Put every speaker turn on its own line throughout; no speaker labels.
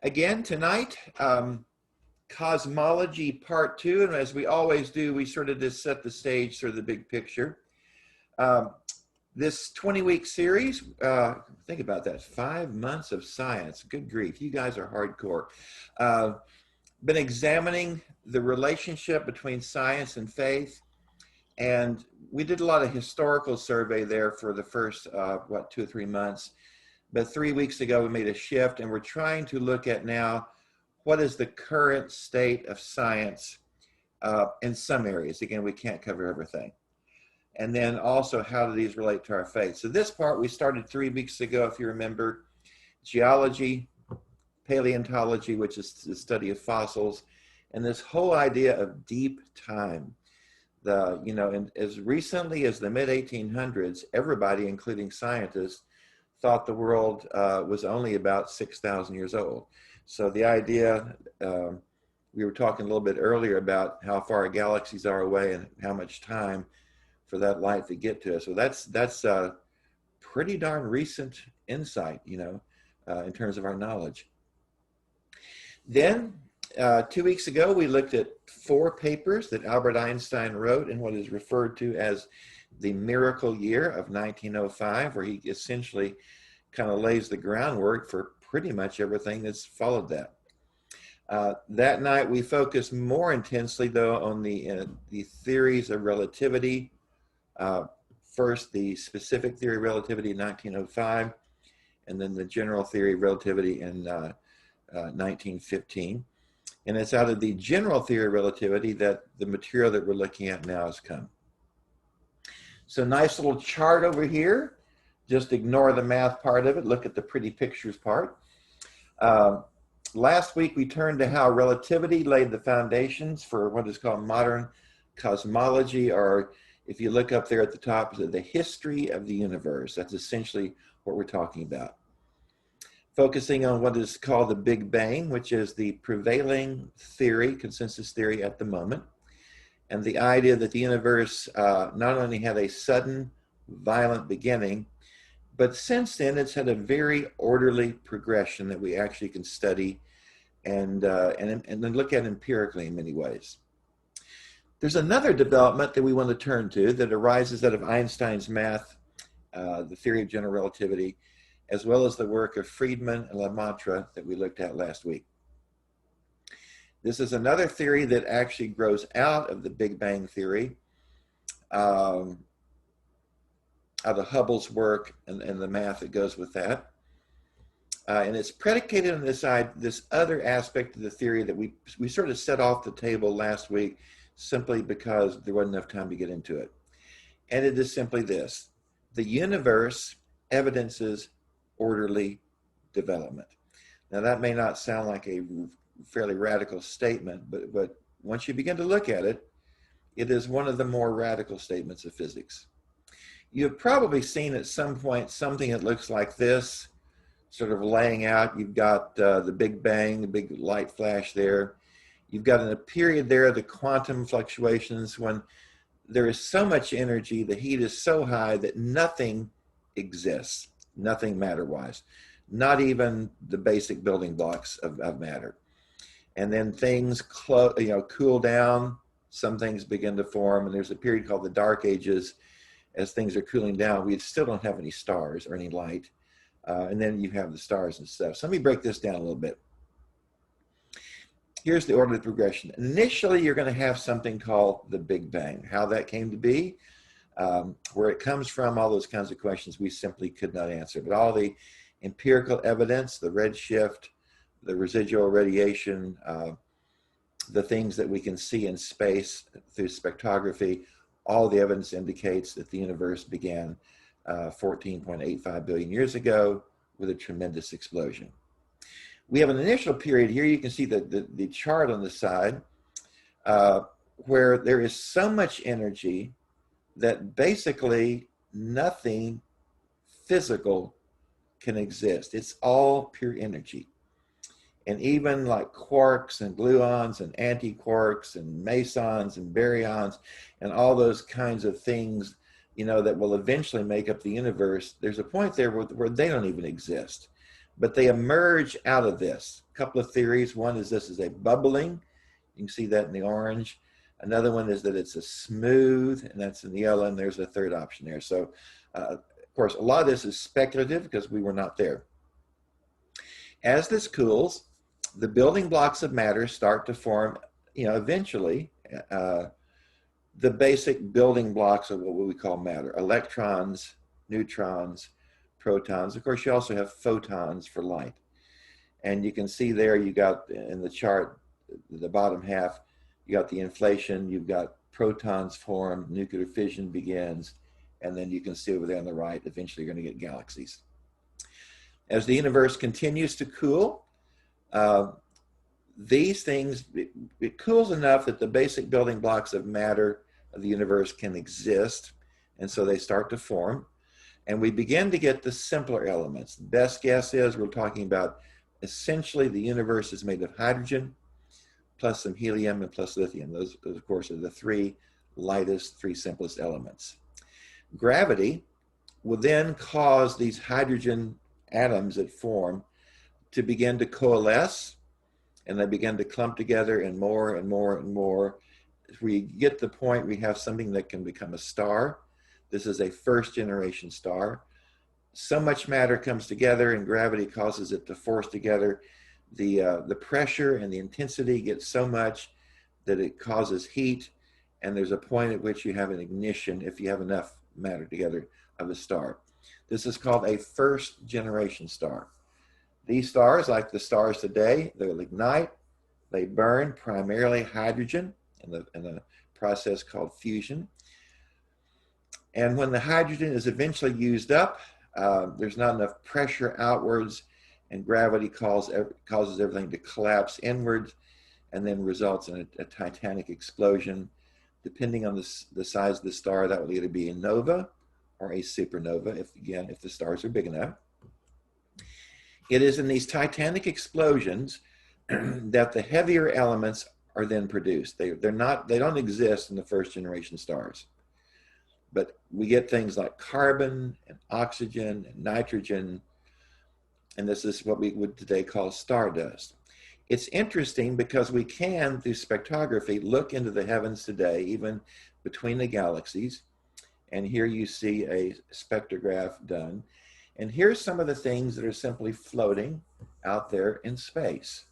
Again, tonight, Cosmology Part 2, and as we always do, we sort of just set the stage for the big picture. This 20-week series, think about that, 5 months of science. Good grief, you guys are hardcore. Been examining the relationship between science and faith, and we did a lot of historical survey there for the first, 2 or 3 months. But 3 weeks ago, we made a shift, and we're trying to look at now what is the current state of science in some areas. Again, we can't cover everything. And then also, how do these relate to our faith? So this part we started 3 weeks ago, if you remember, geology, paleontology, which is the study of fossils, and this whole idea of deep time. And as recently as the mid-1800s, everybody, including scientists, thought the world was only about 6,000 years old. So the idea, we were talking a little bit earlier about how far galaxies are away and how much time for that light to get to us. So that's a pretty darn recent insight, in terms of our knowledge. Then 2 weeks ago, we looked at 4 papers that Albert Einstein wrote in what is referred to as the miracle year of 1905, where he essentially kind of lays the groundwork for pretty much everything that's followed that. That night, we focused more intensely, though, on the theories of relativity. First, the specific theory of relativity in 1905, and then the general theory of relativity in 1915. And it's out of the general theory of relativity that the material that we're looking at now has come. So nice little chart over here. Just ignore the math part of it. Look at the pretty pictures part. Last week, we turned to how relativity laid the foundations for what is called modern cosmology, or if you look up there at the top, the history of the universe. That's essentially what we're talking about. Focusing on what is called the Big Bang, which is the prevailing theory, consensus theory at the moment. And the idea that the universe not only had a sudden, violent beginning, but since then it's had a very orderly progression that we actually can study and then look at empirically in many ways. There's another development that we want to turn to that arises out of Einstein's math, the theory of general relativity, as well as the work of Friedman and Lemaitre that we looked at last week. This is another theory that actually grows out of the Big Bang theory, out of Hubble's work and the math that goes with that. And it's predicated on this other aspect of the theory that we sort of set off the table last week simply because there wasn't enough time to get into it. And it is simply this: the universe evidences orderly development. Now that may not sound like a fairly radical statement, but once you begin to look at it, it is one of the more radical statements of physics. You've probably seen at some point something that looks like this, sort of laying out. You've got the Big Bang, the big light flash there. You've got in a period there the quantum fluctuations when there is so much energy, the heat is so high that nothing exists, nothing matter-wise, not even the basic building blocks of matter. And then things cool down, some things begin to form, and there's a period called the Dark Ages. As things are cooling down, we still don't have any stars or any light. And then you have the stars and stuff. So let me break this down a little bit. Here's the order of progression. Initially, you're going to have something called the Big Bang. How that came to be, where it comes from, all those kinds of questions we simply could not answer. But all the empirical evidence, the redshift, the residual radiation, the things that we can see in space through spectrography, all the evidence indicates that the universe began 14.85 billion years ago with a tremendous explosion. We have an initial period here. You can see the chart on the side where there is so much energy that basically nothing physical can exist. It's all pure energy. And even like quarks and gluons and antiquarks and mesons and baryons and all those kinds of things, that will eventually make up the universe, there's a point there where they don't even exist. but they emerge out of this. A couple of theories. One is this is a bubbling. You can see that in the orange. Another one is that it's a smooth, and that's in the yellow, and there's a third option there. So, of course, a lot of this is speculative because we were not there. As this cools, the building blocks of matter start to form, eventually, the basic building blocks of what we call matter: electrons, neutrons, protons. Of course, you also have photons for light. And you can see there, you got in the chart, the bottom half, you got the inflation, you've got protons form, nuclear fission begins, and then you can see over there on the right, eventually you're going to get galaxies. As the universe continues to cool, these things, it cools enough that the basic building blocks of matter of the universe can exist, and so they start to form. And we begin to get the simpler elements. The best guess is we're talking about essentially the universe is made of hydrogen, plus some helium, and plus lithium. Those of course, are the three lightest, three simplest elements. Gravity will then cause these hydrogen atoms that form to begin to coalesce, and they begin to clump together and more and more and more. If we get to the point we have something that can become a star. This is a first generation star. So much matter comes together and gravity causes it to force together. The pressure and the intensity gets so much that it causes heat, and there's a point at which you have an ignition, if you have enough matter together, of a star. This is called a first generation star. These stars, like the stars today, they'll ignite, they burn primarily hydrogen in a process called fusion. And when the hydrogen is eventually used up, there's not enough pressure outwards, and gravity causes everything to collapse inwards, and then results in a titanic explosion. Depending on the size of the star, that will either be a nova or a supernova, if the stars are big enough. It is in these titanic explosions that the heavier elements are then produced. They don't exist in the first generation stars. But we get things like carbon and oxygen and nitrogen, and this is what we would today call stardust. It's interesting because we can, through spectrography, look into the heavens today, even between the galaxies, and here you see a spectrograph done. And here's some of the things that are simply floating out there in space.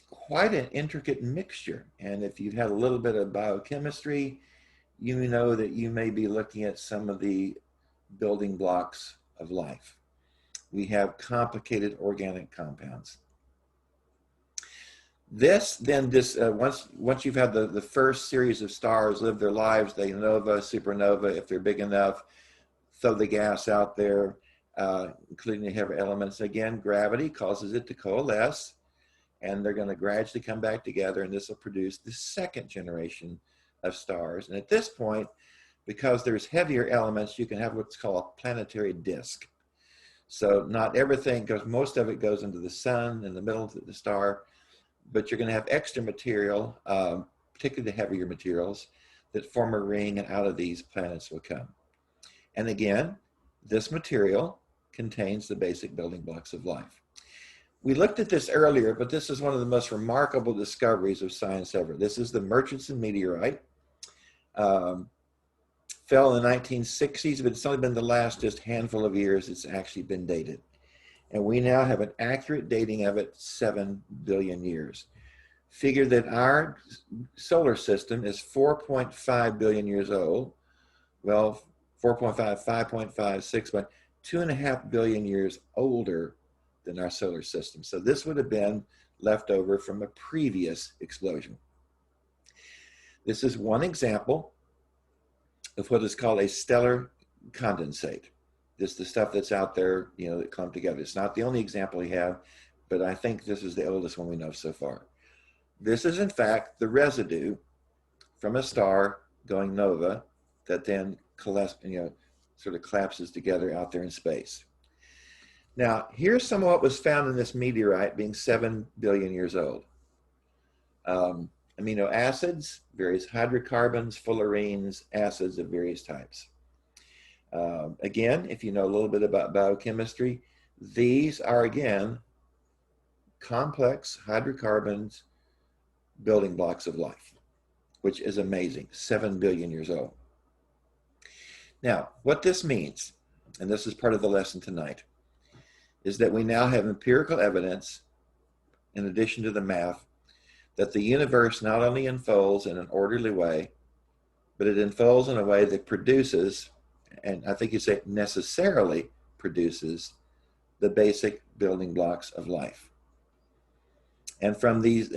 Quite an intricate mixture, and if you've had a little bit of biochemistry, you know that you may be looking at some of the building blocks of life. We have complicated organic compounds. Once you've had the first series of stars live their lives, they nova, supernova, if they're big enough, throw the gas out there, including the heavy elements. Again, gravity causes it to coalesce, and they're going to gradually come back together, and this will produce the second generation of stars. And at this point, because there's heavier elements, you can have what's called a planetary disk. So not everything, because most of it goes into the sun and the middle of the star, but you're going to have extra material, particularly the heavier materials, that form a ring, and out of these planets will come. And again, this material contains the basic building blocks of life. We looked at this earlier, but this is one of the most remarkable discoveries of science ever. This is the Murchison meteorite. Fell in the 1960s, but it's only been the last just handful of years it's actually been dated. And we now have an accurate dating of it 7 billion years. Figure that our solar system is 4.5 billion years old. Well, 4.5, 5.5, 6, 2.5 billion years older than our solar system. So this would have been left over from a previous explosion. This is one example of what is called a stellar condensate. This is the stuff that's out there, that clump together. It's not the only example we have, but I think this is the oldest one we know so far. This is in fact the residue from a star going nova that then sort of collapses together out there in space. Now, here's some of what was found in this meteorite being 7 billion years old. Amino acids, various hydrocarbons, fullerenes, acids of various types. Again, if you know a little bit about biochemistry, these are, again, complex hydrocarbons, building blocks of life, which is amazing, 7 billion years old. Now, what this means, and this is part of the lesson tonight, is that we now have empirical evidence, in addition to the math, that the universe not only unfolds in an orderly way, but it unfolds in a way that produces, and I think you say necessarily produces, the basic building blocks of life. And from these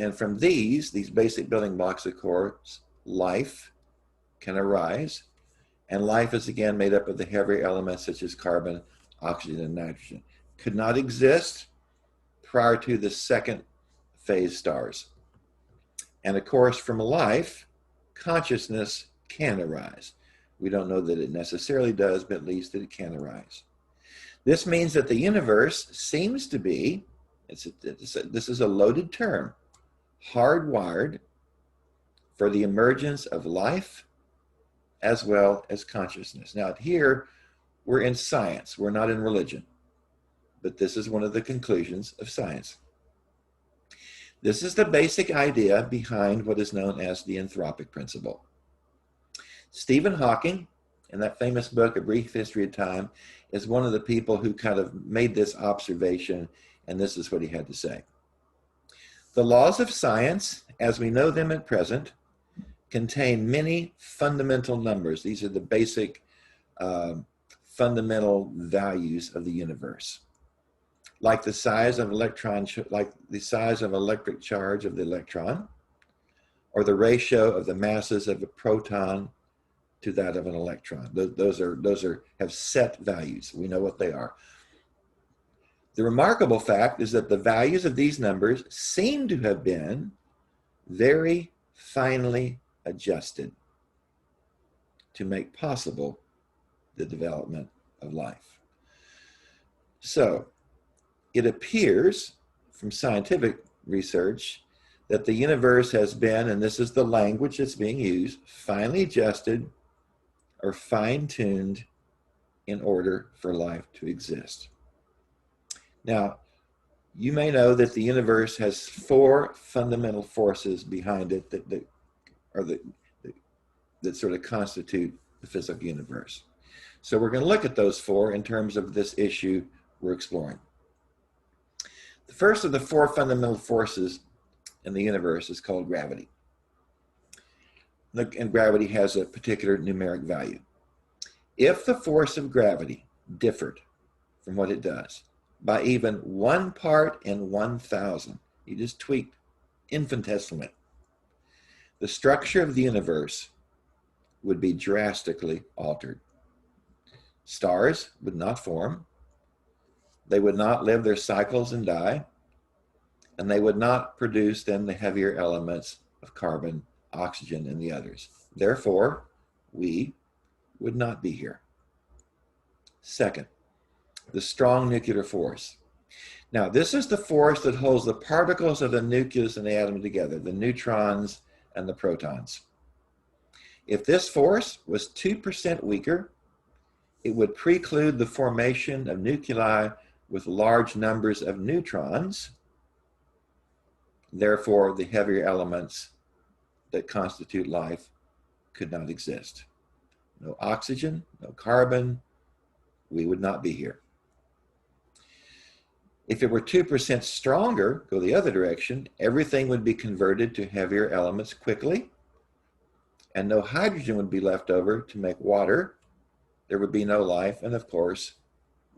basic building blocks, of course, life can arise. And life is again made up of the heavier elements such as carbon, oxygen, and nitrogen. Could not exist prior to the second phase stars. And of course, from life, consciousness can arise. We don't know that it necessarily does, but at least that it can arise. This means that the universe seems to be, this is a loaded term, hardwired for the emergence of life as well as consciousness. Now here, we're in science, we're not in religion, but this is one of the conclusions of science. This is the basic idea behind what is known as the Anthropic principle. Stephen Hawking, in that famous book, A Brief History of Time, is one of the people who kind of made this observation, and this is what he had to say. The laws of science, as we know them at present, contain many fundamental numbers. These are the basic fundamental values of the universe. Like the size of like the size of electric charge of the electron, or the ratio of the masses of a proton to that of an electron. Those have set values. We know what they are. The remarkable fact is that the values of these numbers seem to have been very finely adjusted to make possible the development of life. So it appears from scientific research that the universe has been, and this is the language that's being used, finely adjusted or fine-tuned in order for life to exist. Now, you may know that the universe has 4 fundamental forces behind it that sort of constitute the physical universe. So we're going to look at those 4 in terms of this issue we're exploring. The first of the 4 fundamental forces in the universe is called gravity. And gravity has a particular numeric value. If the force of gravity differed from what it does by even 1 part in 1,000, you just tweaked infinitesimally, the structure of the universe would be drastically altered. Stars would not form, they would not live their cycles and die, and they would not produce then the heavier elements of carbon, oxygen, and the others. Therefore, we would not be here. Second, the strong nuclear force. Now, this is the force that holds the particles of the nucleus and the atom together, the neutrons and the protons. If this force was 2% weaker, it would preclude the formation of nuclei with large numbers of neutrons. Therefore, the heavier elements that constitute life could not exist. No oxygen, no carbon, we would not be here. If it were 2% stronger, go the other direction, everything would be converted to heavier elements quickly, and no hydrogen would be left over to make water. There would be no life, and of course,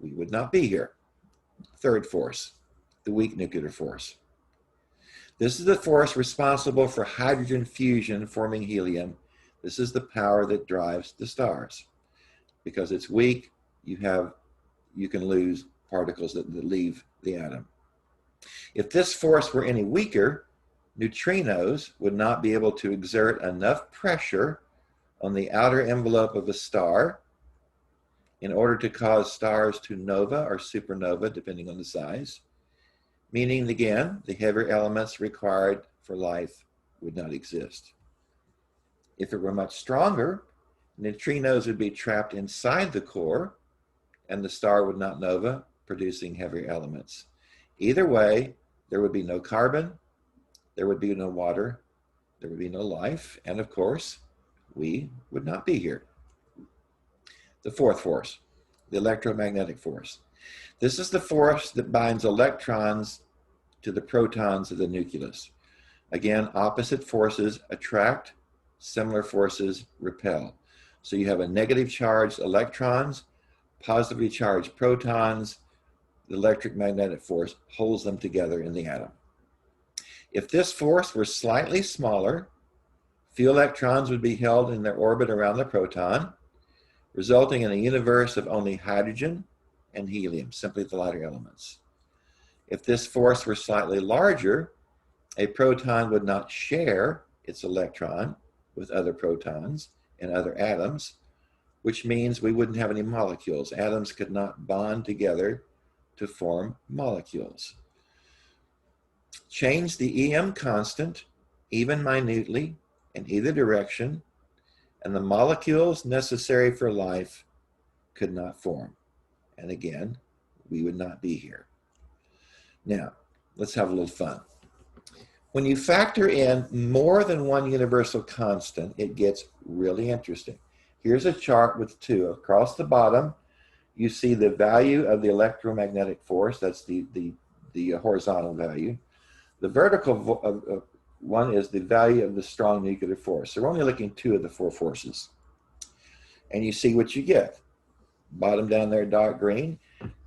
we would not be here. Third force, the weak nuclear force. This is the force responsible for hydrogen fusion forming helium. This is the power that drives the stars. Because it's weak, you can lose particles that leave the atom. If this force were any weaker, neutrinos would not be able to exert enough pressure on the outer envelope of a star in order to cause stars to nova or supernova, depending on the size, meaning, again, the heavier elements required for life would not exist. If it were much stronger, Neutrinos would be trapped inside the core, and the star would not nova, producing heavier elements. Either way, there would be no carbon, there would be no water, there would be no life, and of course, we would not be here. The fourth force, the electromagnetic force. This is the force that binds electrons to the protons of the nucleus. Again, opposite forces attract, similar forces repel. So you have a negative charged electrons, positively charged protons. The electric magnetic force holds them together in the atom. If this force were slightly smaller, few electrons would be held in their orbit around the proton, resulting in a universe of only hydrogen and helium, simply the lighter elements. If this force were slightly larger, a proton would not share its electron with other protons and other atoms, which means we wouldn't have any molecules. Atoms could not bond together to form molecules. Change the EM constant, even minutely, in either direction, and the molecules necessary for life could not form. And again, we would not be here. Now, let's have a little fun. When you factor in more than one universal constant, it gets really interesting. Here's a chart with two. Across the bottom, you see the value of the electromagnetic force. That's the horizontal value. The vertical one is the value of the strong nuclear force. So we're only looking at two of the four forces. And you see what you get. Bottom down there, dark green.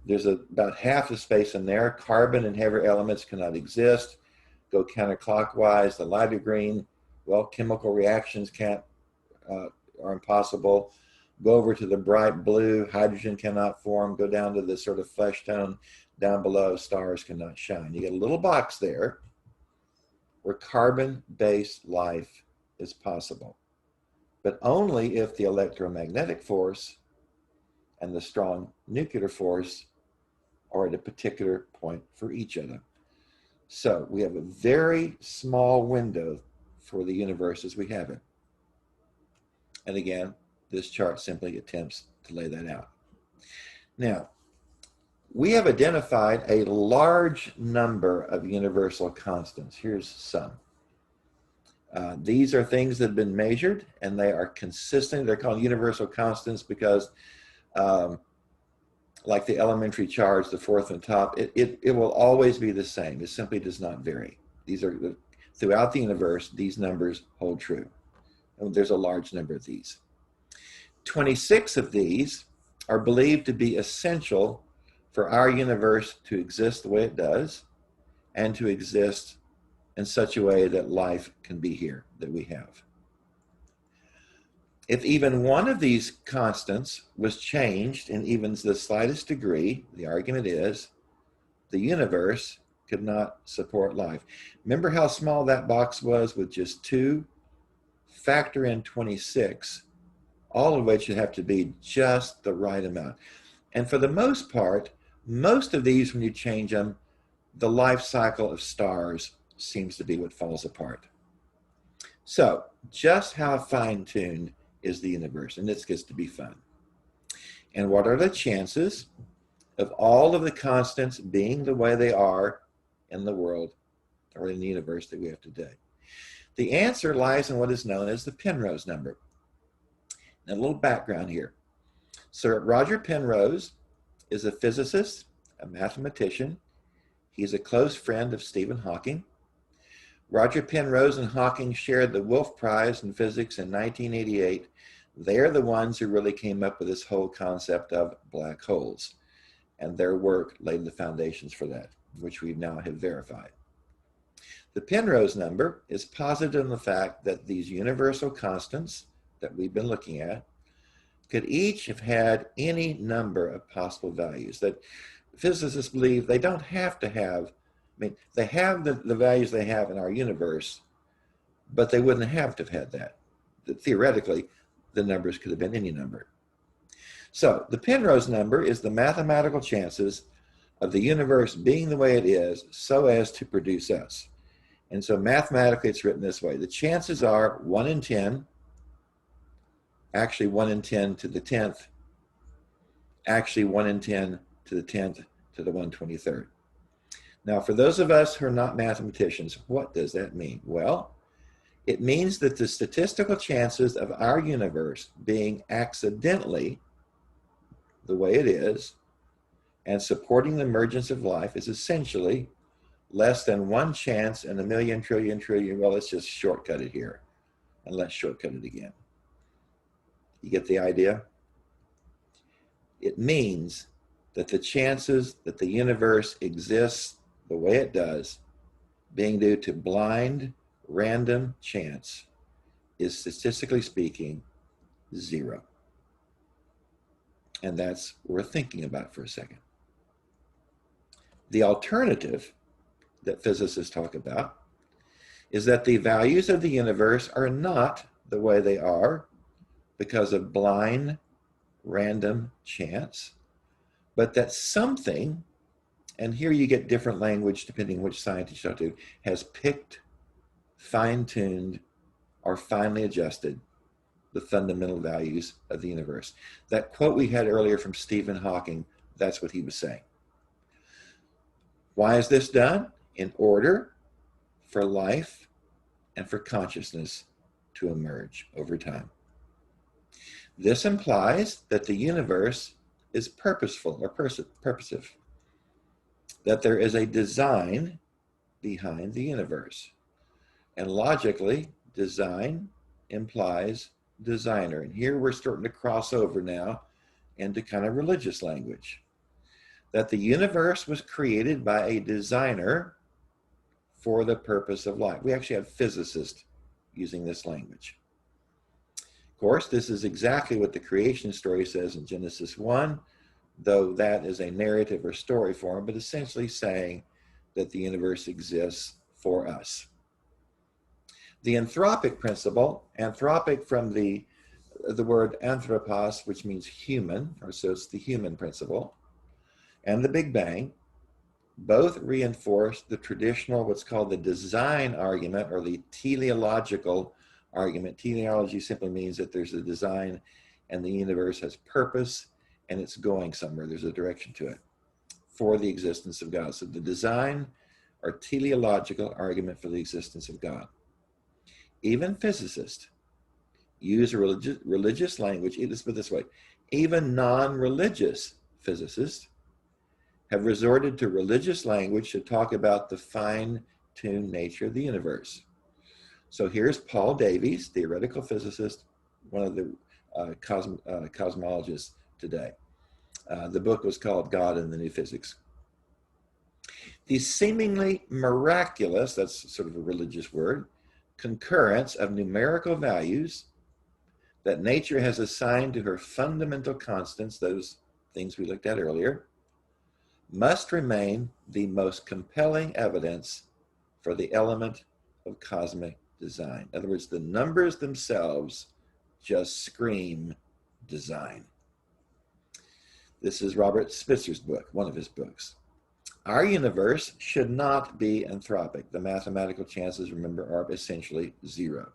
There's about half the space in there. Carbon and heavier elements cannot exist. Go counterclockwise. The lighter green, well, chemical reactions are impossible. Go over to the bright blue. Hydrogen cannot form. Go down to the sort of flesh tone. Down below, stars cannot shine. You get a little box there where carbon-based life is possible, but only if the electromagnetic force and the strong nuclear force are at a particular point for each of them. So we have a very small window for the universe as we have it. And again, this chart simply attempts to lay that out. Now, we have identified a large number of universal constants. Here's some. These are things that have been measured, and they are consistent. They're called universal constants because, like the elementary charge, the fourth on top, it will always be the same. It simply does not vary. These are throughout the universe, these numbers hold true. And there's a large number of these. 26 of these are believed to be essential for our universe to exist the way it does and to exist in such a way that life can be here, that we have. If even one of these constants was changed in even the slightest degree, the argument is the universe could not support life. Remember how small that box was with just two? Factor in 26, all of which would have to be just the right amount. And for the most part, most of these, when you change them, the life cycle of stars seems to be what falls apart. So just how fine-tuned is the universe? And this gets to be fun. And what are the chances of all of the constants being the way they are in the world or in the universe that we have today? The answer lies in what is known as the Penrose number. Now, a little background here. Sir Roger Penrose is a physicist, a mathematician. He's a close friend of Stephen Hawking. Roger Penrose and Hawking shared the Wolf Prize in Physics in 1988. They're the ones who really came up with this whole concept of black holes. And their work laid the foundations for that, which we now have verified. The Penrose number is posited in the fact that these universal constants that we've been looking at could each have had any number of possible values. That physicists believe they don't have to have, they have the values they have in our universe, but they wouldn't have to have had that. Theoretically, the numbers could have been any number. So the Penrose number is the mathematical chances of the universe being the way it is so as to produce us. And so mathematically it's written this way. The chances are 1 in 10 actually 1 in 10 to the 10th, actually 1 in 10 to the 10th to the 123rd. Now, for those of us who are not mathematicians, what does that mean? Well, it means that the statistical chances of our universe being accidentally the way it is and supporting the emergence of life is essentially less than 1 chance in a million, trillion, trillion. Well, let's just shortcut it here, and let's shortcut it again. You get the idea? It means that the chances that the universe exists the way it does, being due to blind, random chance, is statistically speaking 0. And that's worth thinking about for a second. The alternative that physicists talk about is that the values of the universe are not the way they are because of blind, random chance, but that something, and here you get different language depending which scientist you talk to, has picked, fine-tuned, or finely adjusted the fundamental values of the universe. That quote we had earlier from Stephen Hawking, that's what he was saying. Why is this done? In order for life and for consciousness to emerge over time. This implies that the universe is purposeful or purposive, that there is a design behind the universe. And logically, design implies designer. And here we're starting to cross over now into kind of religious language. That the universe was created by a designer for the purpose of life. We actually have physicists using this language. Of course, this is exactly what the creation story says in Genesis 1, though that is a narrative or story form, but essentially saying that the universe exists for us. The anthropic principle, anthropic from the word anthropos, which means human, or so it's the human principle, and the Big Bang, both reinforce the traditional, what's called the design argument, or the teleological argument. Teleology simply means that there's a design and the universe has purpose and it's going somewhere. There's a direction to it for the existence of God. So the design or teleological argument for the existence of God. Even physicists use a religious language. Let's put it this way. Even non-religious physicists have resorted to religious language to talk about the fine-tuned nature of the universe. So here's Paul Davies, theoretical physicist, one of the cosmologists today. The book was called God and the New Physics. The seemingly miraculous, that's sort of a religious word, concurrence of numerical values that nature has assigned to her fundamental constants, those things we looked at earlier, must remain the most compelling evidence for the element of cosmic design. In other words, the numbers themselves just scream design. This is Robert Spitzer's book, one of his books. Our universe should not be anthropic. The mathematical chances, remember, are essentially 0.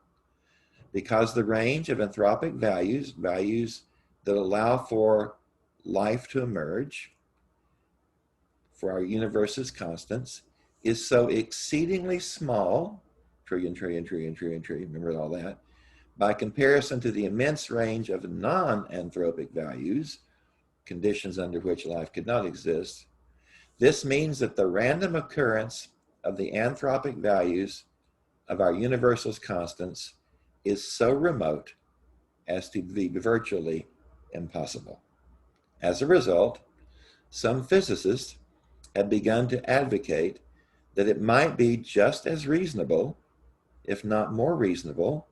Because the range of anthropic values, values that allow for life to emerge, for our universe's constants, is so exceedingly small, trillion, trillion, trillion, trillion, trillion, remember all that, by comparison to the immense range of non-anthropic values, conditions under which life could not exist. This means that the random occurrence of the anthropic values of our universal's constants is so remote as to be virtually impossible. As a result, some physicists have begun to advocate that it might be just as reasonable, if not more reasonable,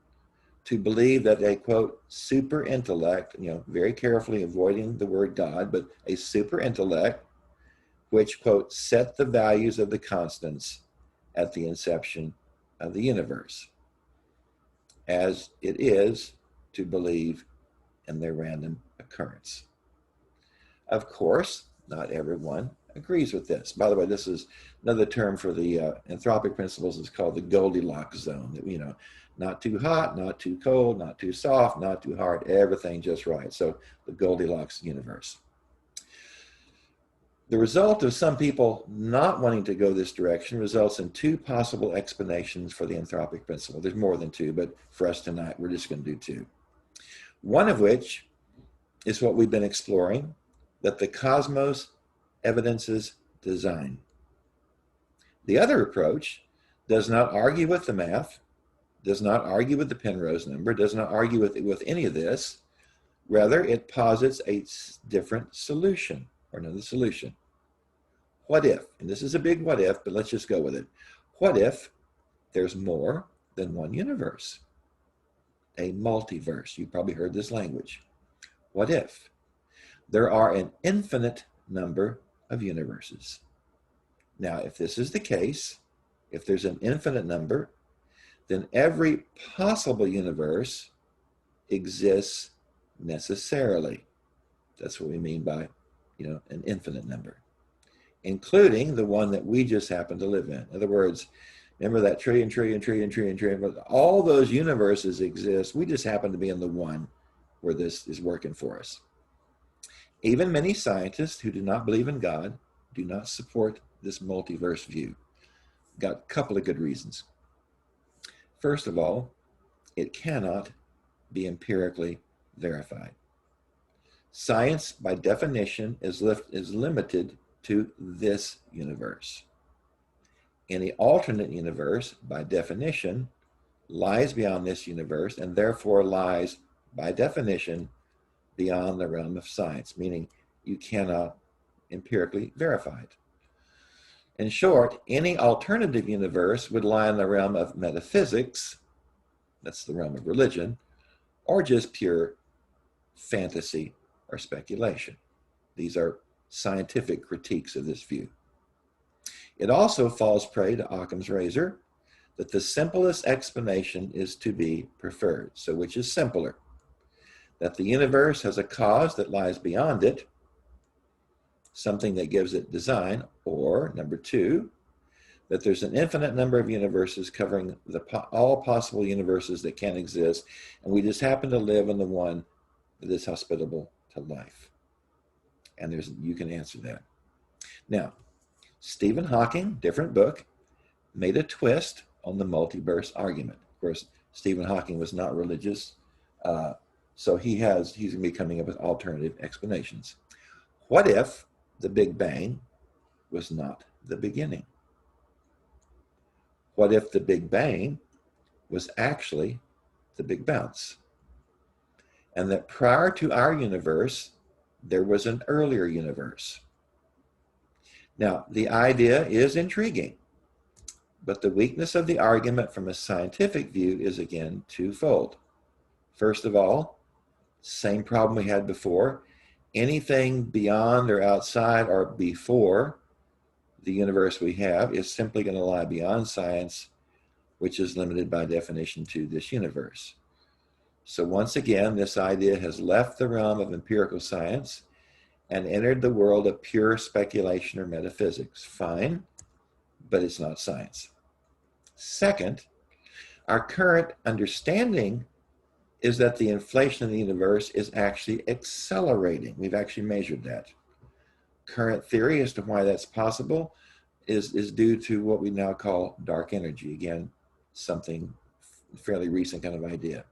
to believe that a, quote, super intellect, very carefully avoiding the word God, but a super intellect, which, quote, set the values of the constants at the inception of the universe, as it is to believe in their random occurrence. Of course, not everyone agrees with this. By the way, this is another term for the anthropic principles. It's called the Goldilocks zone. Not too hot, not too cold, not too soft, not too hard, everything just right. So the Goldilocks universe. The result of some people not wanting to go this direction results in two possible explanations for the anthropic principle. There's more than two, but for us tonight, we're just going to do two. One of which is what we've been exploring, that the cosmos evidences design. The other approach does not argue with the math, does not argue with the Penrose number, does not argue with any of this. Rather, it posits a different solution, or another solution. What if, and this is a big what if, but let's just go with it. What if there's more than one universe? A multiverse. You've probably heard this language. What if there are an infinite number of universes? Now, if this is the case, if there's an infinite number, then every possible universe exists necessarily. That's what we mean by, an infinite number, including the one that we just happen to live in. In other words, remember that trillion, all those universes exist. We just happen to be in the one where this is working for us. Even many scientists who do not believe in God do not support this multiverse view. Got a couple of good reasons. First of all, it cannot be empirically verified. Science, by definition, is limited to this universe. Any alternate universe, by definition, lies beyond this universe and therefore lies, by definition, beyond the realm of science, meaning you cannot empirically verify it. In short, any alternative universe would lie in the realm of metaphysics, that's the realm of religion, or just pure fantasy or speculation. These are scientific critiques of this view. It also falls prey to Occam's razor that the simplest explanation is to be preferred. So which is simpler? That the universe has a cause that lies beyond it, something that gives it design, or number two, that there's an infinite number of universes covering all possible universes that can exist, and we just happen to live in the one that is hospitable to life. And you can answer that. Now, Stephen Hawking, different book, made a twist on the multiverse argument. Of course, Stephen Hawking was not religious, so he's going to be coming up with alternative explanations. What if the Big Bang was not the beginning? What if the Big Bang was actually the Big Bounce? And that prior to our universe, there was an earlier universe. Now, the idea is intriguing, but the weakness of the argument from a scientific view is again twofold. First of all, same problem we had before. Anything beyond or outside or before the universe we have is simply going to lie beyond science, which is limited by definition to this universe. So once again, this idea has left the realm of empirical science and entered the world of pure speculation or metaphysics. Fine, but it's not science. Second, our current understanding is that the inflation of the universe is actually accelerating. We've actually measured that. Current theory as to why that's possible is due to what we now call dark energy. Again, something fairly recent kind of idea.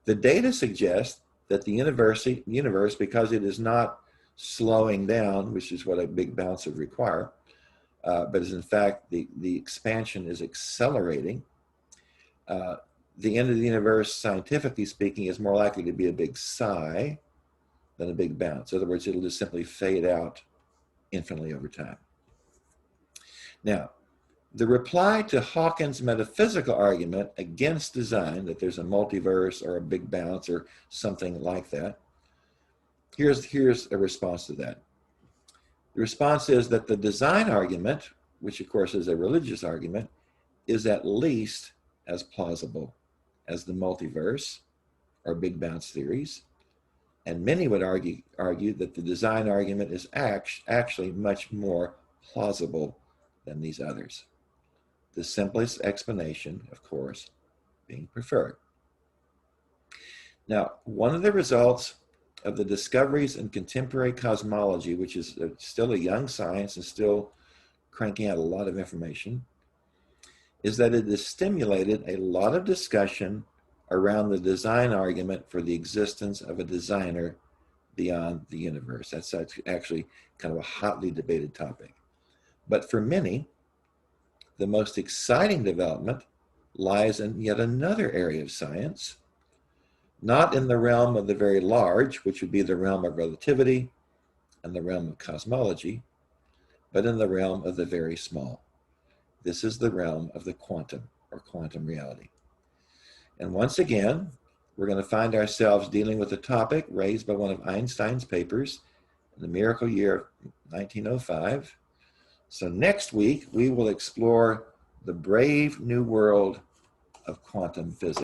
The data suggests that the universe, because it is not slowing down, which is what a big bounce would require, but is in fact the expansion is accelerating. The end of the universe, scientifically speaking, is more likely to be a big sigh than a big bounce. In other words, it'll just simply fade out infinitely over time. Now, the reply to Hawking's metaphysical argument against design, that there's a multiverse or a big bounce or something like that, here's a response to that. The response is that the design argument, which of course is a religious argument, is at least as plausible as the multiverse or big bounce theories. And many would argue that the design argument is actually much more plausible than these others. The simplest explanation, of course, being preferred. Now, one of the results of the discoveries in contemporary cosmology, which is still a young science and still cranking out a lot of information, is that it has stimulated a lot of discussion around the design argument for the existence of a designer beyond the universe. That's actually kind of a hotly debated topic. But for many, the most exciting development lies in yet another area of science, not in the realm of the very large, which would be the realm of relativity and the realm of cosmology, but in the realm of the very small. This is the realm of the quantum, or quantum reality. And once again, we're going to find ourselves dealing with a topic raised by one of Einstein's papers in the miracle year of 1905. So next week, we will explore the brave new world of quantum physics.